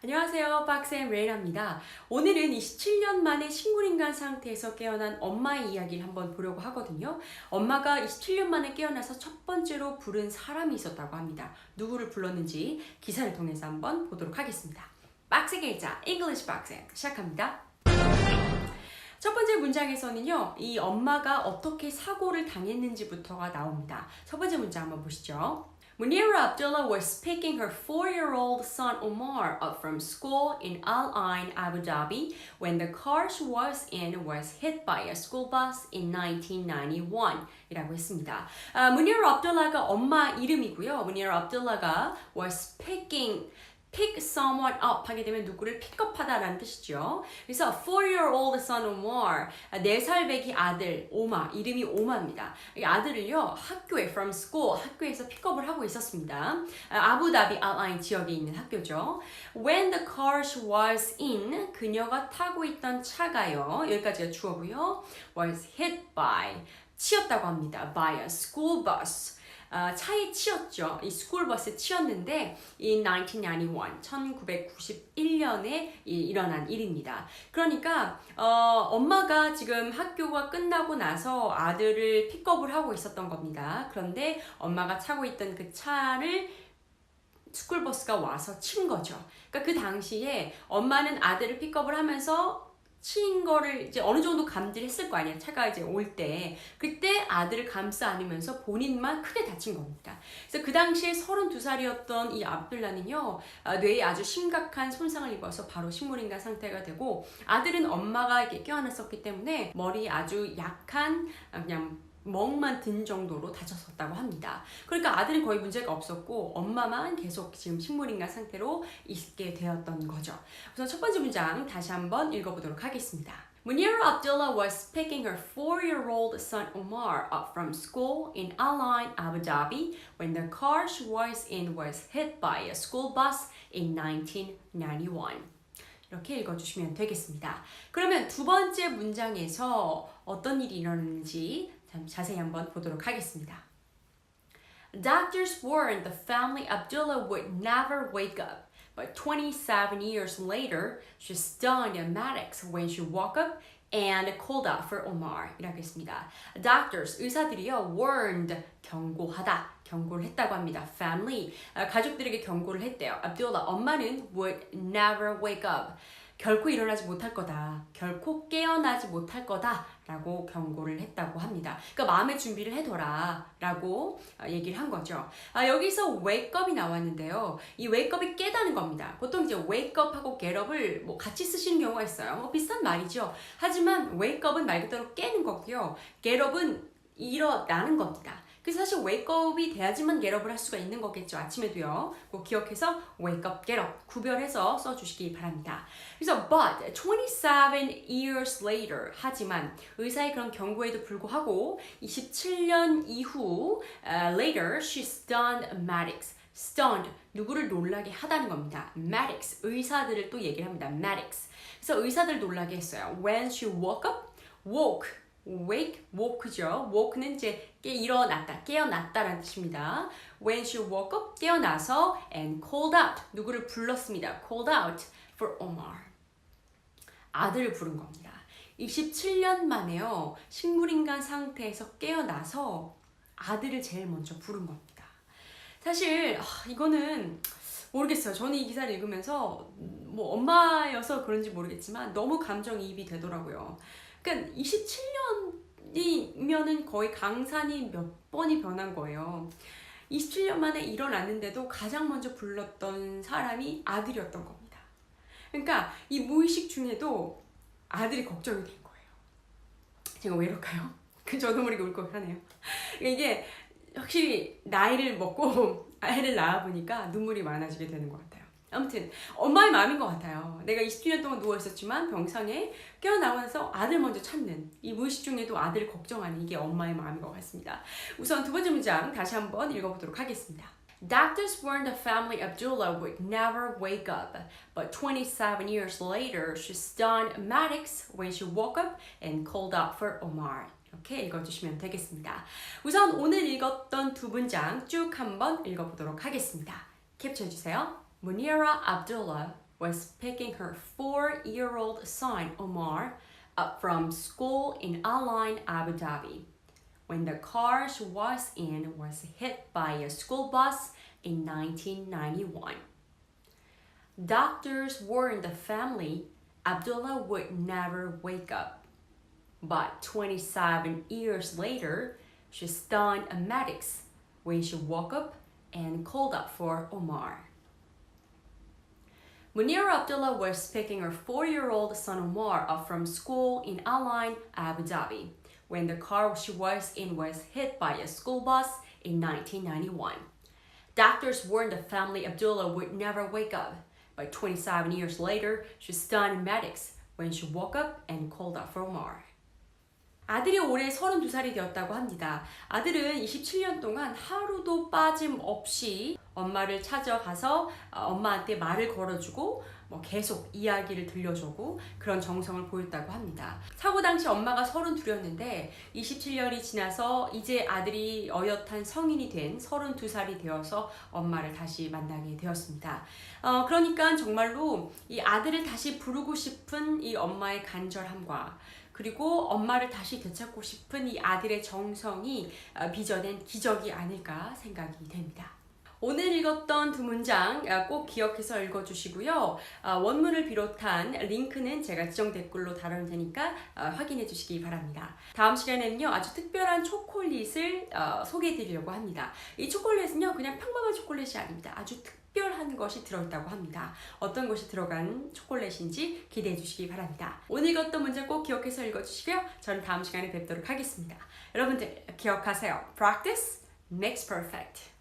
안녕하세요. 박쌤 레이나입니다. 오늘은 27년 만에 식물인간 상태에서 깨어난 엄마의 이야기를 한번 보려고 하거든요. 엄마가 27년 만에 깨어나서 첫 번째로 부른 사람이 있었다고 합니다. 누구를 불렀는지 기사를 통해서 한번 보도록 하겠습니다. 박스 계좌 English 박쌤 시작합니다. 첫 번째 문장에서는요, 이 엄마가 어떻게 사고를 당했는지부터가 나옵니다. 첫 번째 문장 한번 보시죠. Munira Abdullah was picking her 4-year-old son Omar up from school in Al Ain, Abu Dhabi when the car she was in was hit by a school bus in 1991 이라고 했습니다. Munira Abdullah가 엄마 이름이고요. Munira Abdullah가 was pick someone up 하게 되면 누구를 픽업하다라는 뜻이죠. 그래서 4-year-old son Omar, 4살 배기 아들 오마, 이름이 오마입니다. 이 아들을요, 학교에 from school, 학교에서 픽업을 하고 있었습니다. 아부다비 알아인 지역에 있는 학교죠. When the car she was in, 그녀가 타고 있던 차가요, 여기까지가 주어고요. was hit by, 치였다고 합니다. by a school bus. 차에 치였죠. 이 스쿨버스에 치였는데 in 1991년에 일어난 일입니다. 그러니까 엄마가 지금 학교가 끝나고 나서 아들을 픽업을 하고 있었던 겁니다. 그런데 엄마가 타고 있던 그 차를 스쿨버스가 와서 친 거죠. 그러니까 그 당시에 엄마는 아들을 픽업을 하면서 친 거를 이제 어느 정도 감지를 했을 거 아니야. 차가 이제 올 때. 그때 아들을 감싸 안으면서 본인만 크게 다친 겁니다. 그래서 그 당시에 32살이었던 이 압둘라는요, 뇌에 아주 심각한 손상을 입어서 바로 식물인간 상태가 되고, 아들은 엄마가 이렇게 껴안았었기 때문에 머리에 아주 약한 그냥 멍만 든 정도로 다쳤었다고 합니다. 그러니까 아들은 거의 문제가 없었고 엄마만 계속 지금 식물인간 상태로 있게 되었던 거죠. 우선 첫 번째 문장 다시 한번 읽어보도록 하겠습니다. Munira Abdullah was picking her 4-year-old son Omar up from school in Al Ain, Abu Dhabi when the car she was in was hit by a school bus in 1991. 이렇게 읽어주시면 되겠습니다. 그러면 두 번째 문장에서 어떤 일이 일어났는지 자세히 한번 보도록 하겠습니다. Doctors warned the family Abdullah would never wake up, but 27 years later, she stunned medics when she woke up and called out for Omar. 이라고 했습니다. Doctors, 의사들이요, warned, 경고하다, 경고를 했다고 합니다. Family, 가족들에게 경고를 했대요. Abdullah, 엄마는 would never wake up. 결코 일어나지 못할 거다. 결코 깨어나지 못할 거다. 라고 경고를 했다고 합니다. 그러니까 마음의 준비를 해둬라. 라고 얘기를 한 거죠. 여기서 wake up이 나왔는데요. 이 wake up이 깨다는 겁니다. 보통 이제 wake up하고 get up을 뭐 같이 쓰시는 경우가 있어요. 비슷한 말이죠. 하지만 wake up은 말 그대로 깨는 거고요. get up은 일어나는 겁니다. 그래서 사실 wake up이 돼야지만 get up을 할 수가 있는 거겠죠. 아침에도요. 꼭 기억해서 wake up, get up 구별해서 써주시기 바랍니다. 그래서 but 27 years later 하지만 의사의 그런 경고에도 불구하고 27년 이후 later she stunned medics. stunned 누구를 놀라게 하다는 겁니다. medics 의사들을 또 얘기를 합니다. medics 그래서 의사들 놀라게 했어요. When she woke up, wake, woke죠. woke는 이제 일어났다, 깨어났다라는 뜻입니다. When she woke up, 깨어나서 and called out, 누구를 불렀습니다. called out for Omar. 아들을 부른 겁니다. 27년 만에요. 식물인간 상태에서 깨어나서 아들을 제일 먼저 부른 겁니다. 사실 이거는 모르겠어요. 저는 이 기사를 읽으면서 뭐 엄마여서 그런지 모르겠지만 너무 감정이입이 되더라고요. 그러니까 27년이면은 거의 강산이 몇 번이 변한 거예요. 27년 만에 일어났는데도 가장 먼저 불렀던 사람이 아들이었던 겁니다. 그러니까 이 무의식 중에도 아들이 걱정이 된 거예요. 제가 왜 이럴까요? 저도 모르게 울컥하네요. 이게 확실히 나이를 먹고 애를 낳아보니까 눈물이 많아지게 되는 것 같아요. 아무튼 엄마의 마음인 것 같아요. 내가 27년 동안 누워있었지만 병상에 깨어나면서 아들 먼저 찾는 이 무의식 중에도 아들을 걱정하는 이게 엄마의 마음인 것 같습니다. 우선 두 번째 문장 다시 한번 읽어보도록 하겠습니다. Doctors warned the family Abdullah would never wake up, but 27 years later she stunned medics when she woke up and called out for Omar. 이렇게 읽어주시면 되겠습니다. 우선 오늘 읽었던 두 문장 쭉 한번 읽어보도록 하겠습니다. 캡처해주세요. Munira Abdullah was picking her 4-year-old son Omar up from school in Al Ain, Abu Dhabi, when the car she was in was hit by a school bus in 1991. Doctors warned the family Abdullah would never wake up. But 27 years later, she stunned medics when she woke up and called out for Omar. Munira Abdullah was picking her 4-year-old son Omar up from school in Al Ain, Abu Dhabi, when the car she was in was hit by a school bus in 1991. Doctors warned the family Abdullah would never wake up, but 27 years later, she stunned medics when she woke up and called out for Omar. 아들이 올해 32살이 되었다고 합니다. 아들은 27년 동안 하루도 빠짐없이 엄마를 찾아가서 엄마한테 말을 걸어주고 계속 이야기를 들려주고 그런 정성을 보였다고 합니다. 사고 당시 엄마가 32였는데 27년이 지나서 이제 아들이 어엿한 성인이 된 32살이 되어서 엄마를 다시 만나게 되었습니다. 그러니까 정말로 이 아들을 다시 부르고 싶은 이 엄마의 간절함과 그리고 엄마를 다시 되찾고 싶은 이 아들의 정성이 빚어낸 기적이 아닐까 생각이 됩니다. 오늘 읽었던 두 문장 꼭 기억해서 읽어주시고요. 원문을 비롯한 링크는 제가 지정 댓글로 달아놓을 테니까 확인해 주시기 바랍니다. 다음 시간에는요, 아주 특별한 초콜릿을 소개해 드리려고 합니다. 이 초콜릿은요, 그냥 평범한 초콜릿이 아닙니다. 아주 특별한 것이 들어있다고 합니다. 어떤 것이 들어간 초콜릿인지 기대해 주시기 바랍니다. 오늘 읽었던 문장 꼭 기억해서 읽어주시고요. 저는 다음 시간에 뵙도록 하겠습니다. 여러분들 기억하세요. Practice makes perfect.